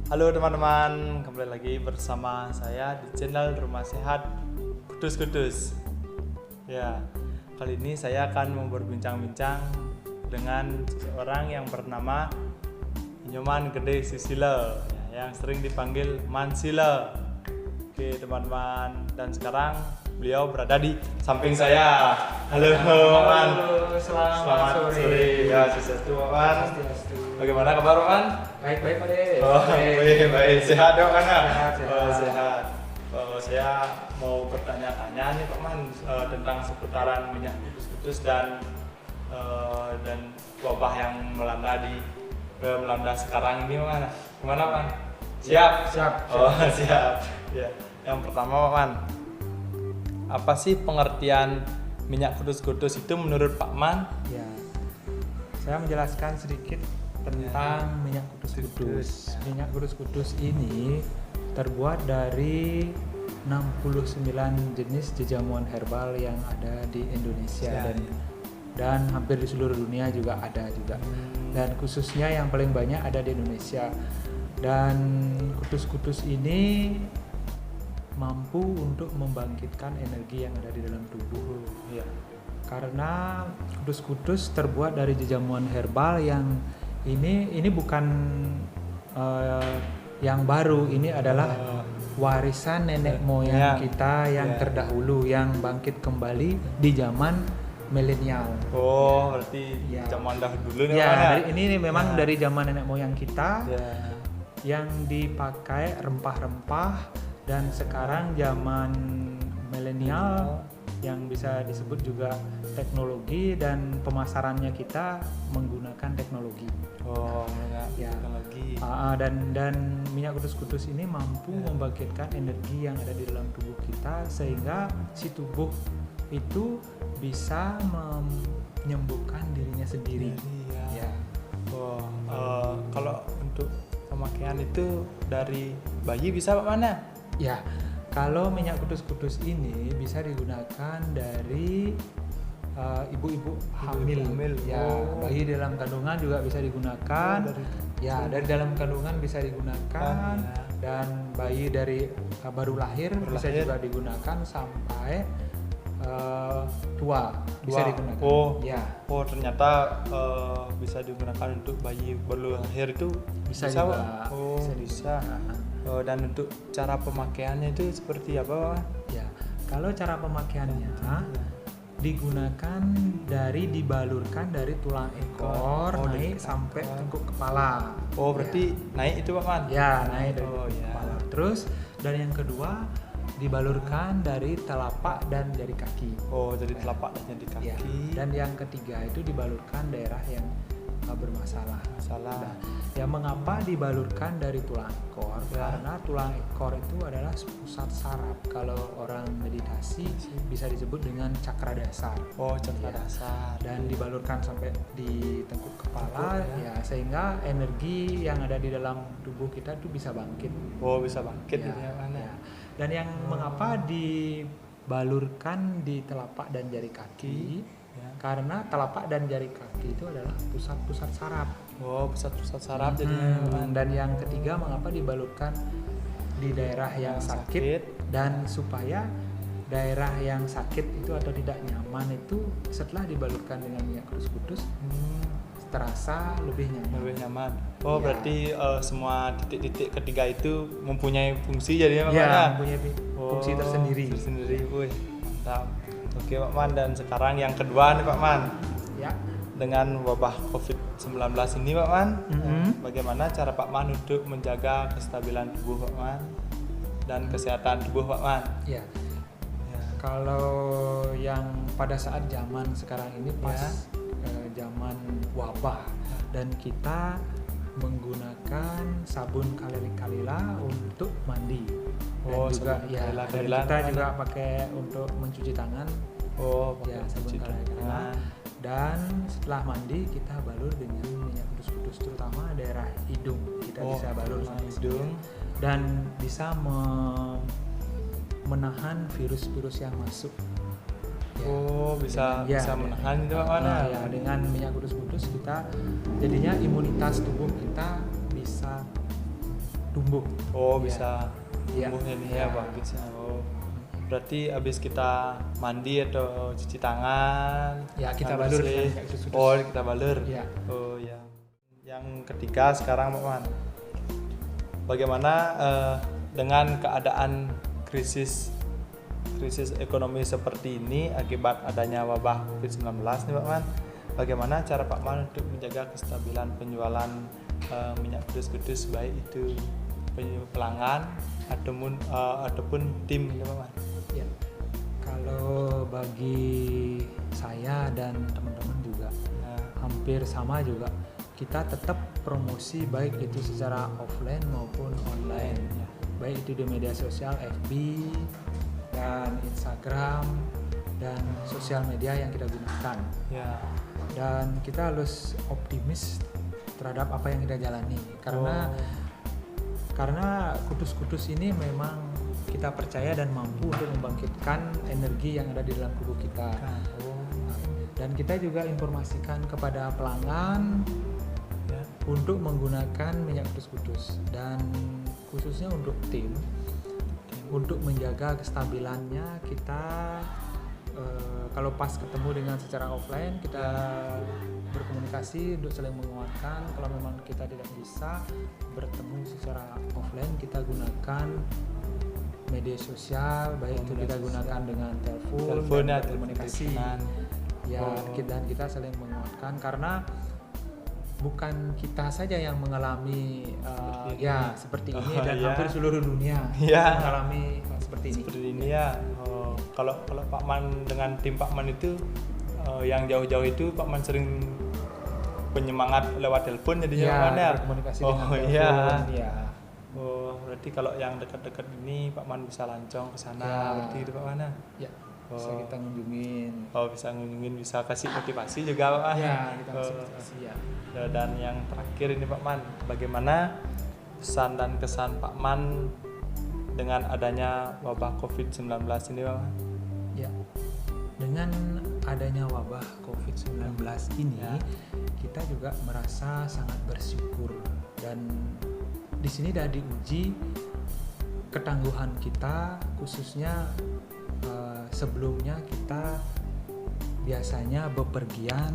Halo teman-teman, kembali lagi bersama saya di channel Rumah Sehat Kudus. Ya, kali ini saya akan mau berbincang-bincang dengan seseorang yang bernama Nyoman Gede Susilo, yang sering dipanggil Mansilo. Oke teman-teman, dan sekarang beliau berada di samping saya. Halo Man. Selamat sore. Ya, sesuatu Man. Bagaimana kabar Man? Baik Pak De. Oh, baik. Sehat dong kan? Sehat. Oh, sehat. Saya mau bertanya-tanya nih Pak Man tentang seputaran minyak kudus dan wabah yang melanda sekarang ini mana? Gimana Pak? Siap. Oh, siap. Ya. Yang pertama Pak Man, apa sih pengertian minyak kudus itu menurut Pak Man? Ya, saya menjelaskan sedikit tentang minyak kudus. Minyak kudus ini terbuat dari 69 jenis jejamuan herbal yang ada di Indonesia dan hampir di seluruh dunia juga ada juga. Dan khususnya yang paling banyak ada di Indonesia. Dan kudus ini mampu untuk membangkitkan energi yang ada di dalam tubuh. Ya. Karena kudus terbuat dari jejamuan herbal yang ini bukan yang baru, ini adalah warisan nenek moyang kita yang terdahulu yang bangkit kembali di zaman milenial. Oh, berarti zaman dahulu nih Ya, ini memang dari zaman nenek moyang kita yang dipakai rempah-rempah, dan sekarang zaman milenial yang bisa disebut juga teknologi, dan pemasarannya kita menggunakan teknologi. Teknologi. Dan minyak kudus ini mampu membangkitkan energi yang ada di dalam tubuh kita sehingga si tubuh itu bisa menyembuhkan dirinya sendiri. Kalau untuk pemakaian itu dari bayi bisa Pak mana? Ya, kalau minyak kudus ini bisa digunakan dari ibu-ibu hamil. Bayi dalam kandungan juga bisa digunakan. Dari dalam kandungan bisa digunakan, dan bayi dari baru lahir bisa juga digunakan sampai tua bisa digunakan. Ternyata bisa digunakan untuk bayi baru lahir itu bisa juga. Bisa. Dan untuk cara pemakaiannya itu seperti apa? Ya, kalau cara pemakaiannya digunakan dibalurkan dari tulang ekor naik sampai tengkuk kepala. Berarti naik itu Pak Man? Ya, naik dari kepala. Terus dan yang kedua dibalurkan dari telapak dan jari kaki. Dari telapak dan jari kaki. Dan yang ketiga itu dibalurkan daerah yang bermasalah. Mengapa dibalurkan dari tulang ekor? Karena tulang ekor itu adalah pusat saraf. Kalau orang meditasi bisa disebut dengan cakra dasar. Dasar. Dan dibalurkan sampai di tengkuk kepala, sehingga energi yang ada di dalam tubuh kita itu bisa bangkit. Bisa bangkit Dan yang mengapa dibalurkan di telapak dan jari kaki? Karena telapak dan jari kaki itu adalah pusat-pusat saraf. Pusat-pusat saraf jadinya. Dan yang ketiga, mengapa dibalurkan di daerah yang sakit, dan supaya daerah yang sakit itu atau tidak nyaman itu setelah dibalurkan dengan minyak kudus terasa lebih nyaman. Berarti semua titik-titik ketiga itu mempunyai fungsi jadinya mempunyai fungsi tersendiri. Mantap. Oke Pak Man, dan sekarang yang kedua nih Pak Man. Dengan wabah COVID-19 ini Pak Man, bagaimana cara Pak Man untuk menjaga kestabilan tubuh Pak Man dan kesehatan tubuh Pak Man? Kalau yang pada saat zaman sekarang ini pas zaman wabah, dan kita menggunakan sabun Kalila untuk mandi. Dan juga kita juga pakai untuk mencuci tangan. Sabun Kalila. Dan setelah mandi kita balur dengan minyak kudus, terutama daerah hidung. Kita bisa balur sama hidung dan bisa menahan virus-virus yang masuk. Bisa menahan itu mana? Dengan minyak kudus kita jadinya imunitas tubuh kita bisa tumbuh. Oh Ya. bisa Ya. tumbuhnya nih Ya. ya bagus. Oh berarti habis kita mandi atau cuci tangan Ya, kita kan balur bersih. dengan minyak kudus-kudus. Oh kita balur. Ya. Oh ya. Yang ketiga sekarang Pak Man, bagaimana dengan keadaan krisis ekonomi seperti ini akibat adanya wabah COVID-19 nih Pak Man, bagaimana cara Pak Man untuk menjaga kestabilan penjualan minyak kudus baik itu pelanggan ataupun tim gitu Pak Man? Ya. Kalau bagi saya dan teman-teman juga Nah, hampir sama juga, kita tetap promosi baik itu secara offline maupun online, ya. baik itu di media sosial FB dan Instagram dan sosial media yang kita gunakan. Ya. Dan kita harus optimis terhadap apa yang kita jalani, karena kudus-kudus ini memang kita percaya dan mampu untuk membangkitkan energi yang ada di dalam tubuh kita. Oh, Dan kita juga informasikan kepada pelanggan ya. untuk menggunakan minyak kudus-kudus, dan khususnya untuk tim, untuk menjaga kestabilannya kita kalau pas ketemu dengan secara offline kita berkomunikasi untuk saling menguatkan. Kalau memang kita tidak bisa bertemu secara offline, kita gunakan media sosial, baik itu kita gunakan dengan telepon ya, dan komunikasi. Ya, Oh. dan kita saling menguatkan, karena bukan kita saja yang mengalami seperti ini dan ya. hampir seluruh dunia Ya. mengalami seperti ini. Seperti ini ya. Oh, kalau Pak Man dengan tim Pak Man itu yang jauh-jauh itu Pak Man sering penyemangat lewat telepon jadinya Ya, Pak Man ya. berkomunikasi Oh dengan iya. telepon. Ya. Oh berarti kalau yang dekat-dekat ini Pak Man bisa lancong ke sana Ya. berarti itu Pak Man ya. Ya, bisa Oh. kita kunjungin. Oh bisa ngunjungin, bisa kasih motivasi juga Pak Man. Ya, kita kasih Oh. motivasi ya. Dan yang terakhir ini Pak Man, bagaimana pesan dan kesan Pak Man dengan adanya wabah COVID-19 ini Pak Man? Ya, dengan adanya wabah COVID-19 ini, Ya. kita juga merasa sangat bersyukur, dan di sini sudah diuji ketangguhan kita, khususnya sebelumnya kita biasanya bepergian,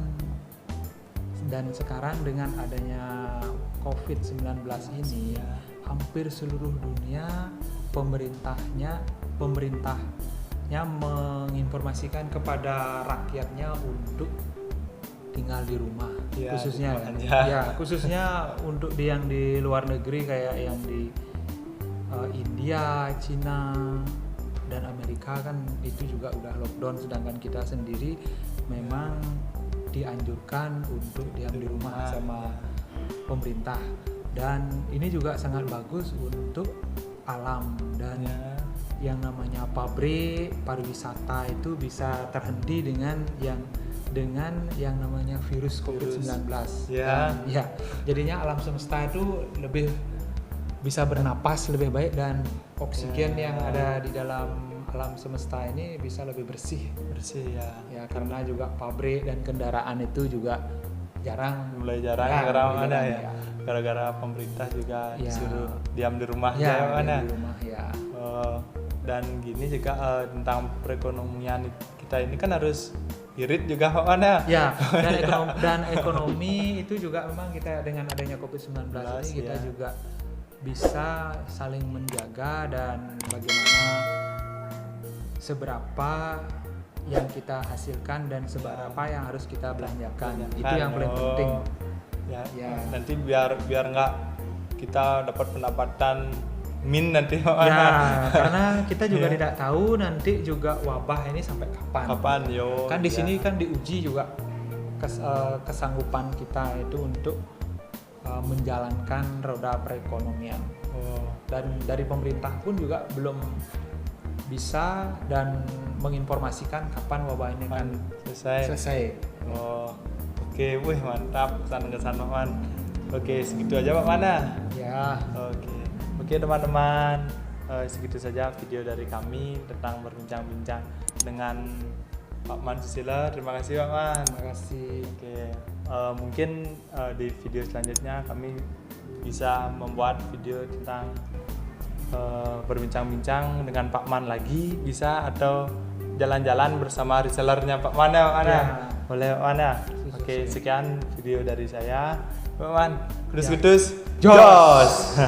dan sekarang dengan adanya COVID-19 ini, Ya. hampir seluruh dunia pemerintahnya menginformasikan kepada rakyatnya untuk tinggal di rumah, Ya, khususnya di rumah aja. ya, khususnya untuk yang di luar negeri kayak yang di India, Cina dan Amerika kan itu juga udah lockdown, sedangkan kita sendiri memang dianjurkan untuk diam di rumah sama pemerintah. Dan ini juga sangat bagus untuk alam, dan Ya. yang namanya pabrik pariwisata itu bisa terhenti dengan yang namanya virus COVID-19. Ya. Dan, ya, jadinya alam semesta itu lebih bisa bernapas lebih baik, dan oksigen Ya. yang ada di dalam alam semesta ini bisa lebih bersih. Bersih ya. Ya, karena juga pabrik dan kendaraan itu juga jarang. Mulai jarang Ya, karena mulai mana jarang, ya? ya. Gara-gara pemerintah juga Ya. disuruh diam di rumah Ya, ya mana? di rumah ya. Dan gini juga tentang perekonomian kita ini kan harus irit juga Pak mana? Ya, dan ekonomi itu juga memang kita dengan adanya COVID-19 ini kita ya. juga bisa saling menjaga, dan bagaimana seberapa yang kita hasilkan dan seberapa yang harus kita belanjakan. Itu yang paling penting. Ya, Ya. nanti biar nggak kita dapat pendapatan min nanti Pak Ya, mana? karena kita juga Ya. tidak tahu nanti juga wabah ini sampai kapan. Kapan yo? Kan di ya. sini kan diuji juga kesanggupan kita itu untuk menjalankan roda perekonomian. Oh, Dan dari pemerintah pun juga belum bisa dan menginformasikan kapan wabah ini akan selesai. Oh, oke, wih mantap kesan-kesan Pak Man. Oke, segitu aja Pak Mana. Ya, Oke teman-teman, segitu saja video dari kami tentang berbincang-bincang dengan Pak Man Susilo. Terima kasih Pak Man. terima kasih. Oke, mungkin di video selanjutnya kami bisa membuat video tentang berbincang-bincang dengan Pak Man lagi bisa, atau jalan-jalan bersama resellernya Pak Man ya, Pak Man ya. Boleh Pak Man ya. Oke, sekian video dari saya Pak Man. Kudus-kudus Jos.